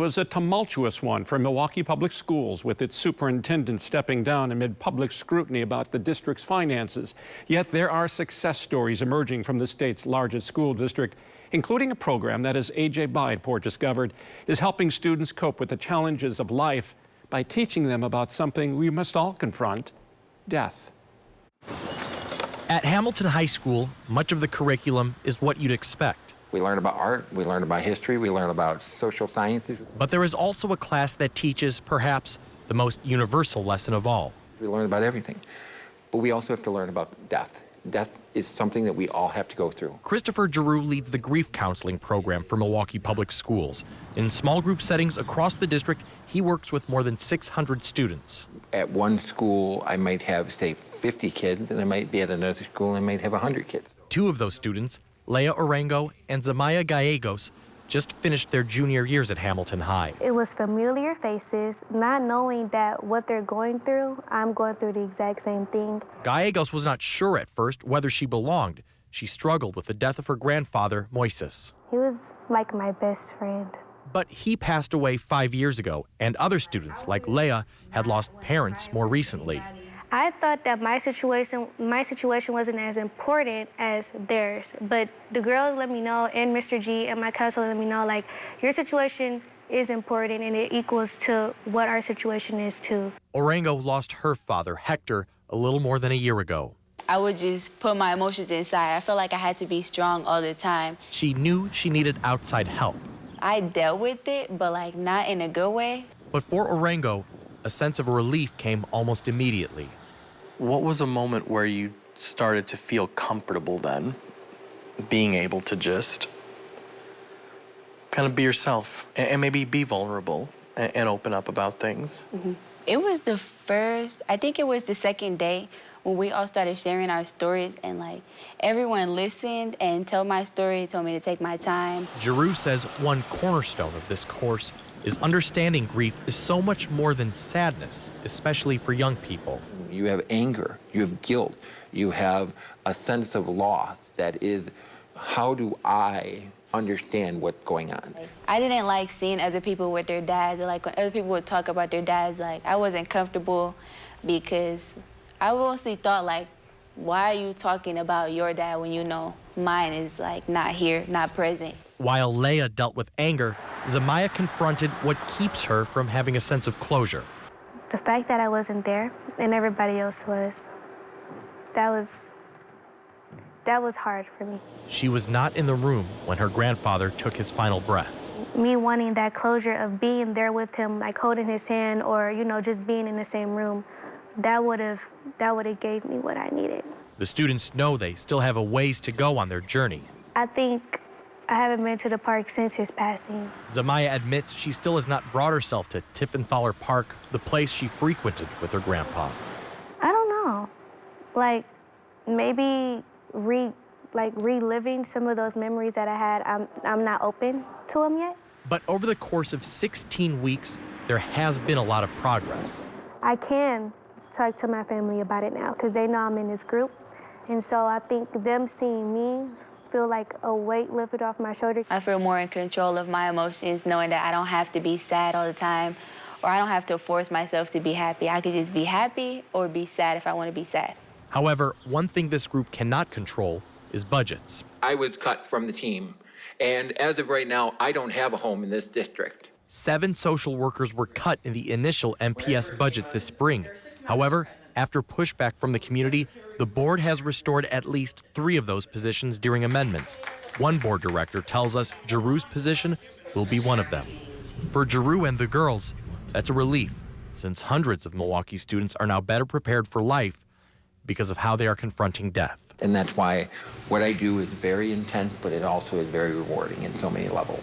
It was a tumultuous one for Milwaukee Public Schools, with its superintendent stepping down amid public scrutiny about the district's finances. Yet there are success stories emerging from the state's largest school district, including a program that, as A.J. Bideport discovered, is helping students cope with the challenges of life by teaching them about something we must all confront: death. At Hamilton High School, much of the curriculum is what you'd expect. We learn about art, we learn about history, we learn about social sciences. But there is also a class that teaches perhaps the most universal lesson of all. We learn about everything, but we also have to learn about death. Death is something that we all have to go through. Christopher Giroux leads the grief counseling program for Milwaukee Public Schools. In small group settings across the district, he works with more than 600 students. At one school, I might have, say, 50 kids, and I might be at another school, and I might have 100 kids. Two of those students, Leah Orengo and Zamaya Gallegos, just finished their junior years at Hamilton High. It was familiar faces, not knowing that what they're going through, I'm going through the exact same thing. Gallegos was not sure at first whether she belonged. She struggled with the death of her grandfather, Moises. He was like my best friend. But he passed away 5 years ago, and other students, like Leah, had lost parents more recently. I thought that my situation wasn't as important as theirs, but the girls let me know, and Mr. G and my counselor let me know, like, your situation is important and it equals to what our situation is too. Orengo lost her father, Hector, a little more than a year ago. I would just put my emotions inside. I felt like I had to be strong all the time. She knew she needed outside help. I dealt with it, but like not in a good way. But for Orengo, a sense of relief came almost immediately. What was a moment where you started to feel comfortable then, being able to just kind of be yourself and maybe be vulnerable and open up about things? Mm-hmm. It was I think it was the second day when we all started sharing our stories, and like everyone listened and told my story, told me to take my time. Giroux says one cornerstone of this course is understanding grief is so much more than sadness, especially for young people. You have anger, you have guilt, you have a sense of loss that is, how do I understand what's going on? I didn't like seeing other people with their dads, or like when other people would talk about their dads, like I wasn't comfortable because I mostly thought like, why are you talking about your dad when you know mine is like not here, not present? While Leah dealt with anger, Zamaya confronted what keeps her from having a sense of closure. The fact that I wasn't there and everybody else was, that was hard for me. She was not in the room when her grandfather took his final breath. Me wanting that closure of being there with him, like holding his hand, or just being in the same room, that would have gave me what I needed. The students know they still have a ways to go on their journey. I think I haven't been to the park since his passing. Zamaya admits she still has not brought herself to Tiffenthaler Park, the place she frequented with her grandpa. I don't know. Like, maybe reliving some of those memories that I had, I'm not open to them yet. But over the course of 16 weeks, there has been a lot of progress. I can talk to my family about it now because they know I'm in this group. And so I think them seeing me feel like a weight lifted off my shoulder. I feel more in control of my emotions, knowing that I don't have to be sad all the time, or I don't have to force myself to be happy. I could just be happy or be sad if I want to be sad. However, one thing this group cannot control is budgets. I was cut from the team, and as of right now, I don't have a home in this district. 7 social workers were cut in the initial MPS budget this spring. However, after pushback from the community, the board has restored at least 3 of those positions during amendments. One board director tells us Giroux's position will be one of them. For Giroux and the girls, that's a relief, since hundreds of Milwaukee students are now better prepared for life because of how they are confronting death. And that's why what I do is very intense, but it also is very rewarding in so many levels.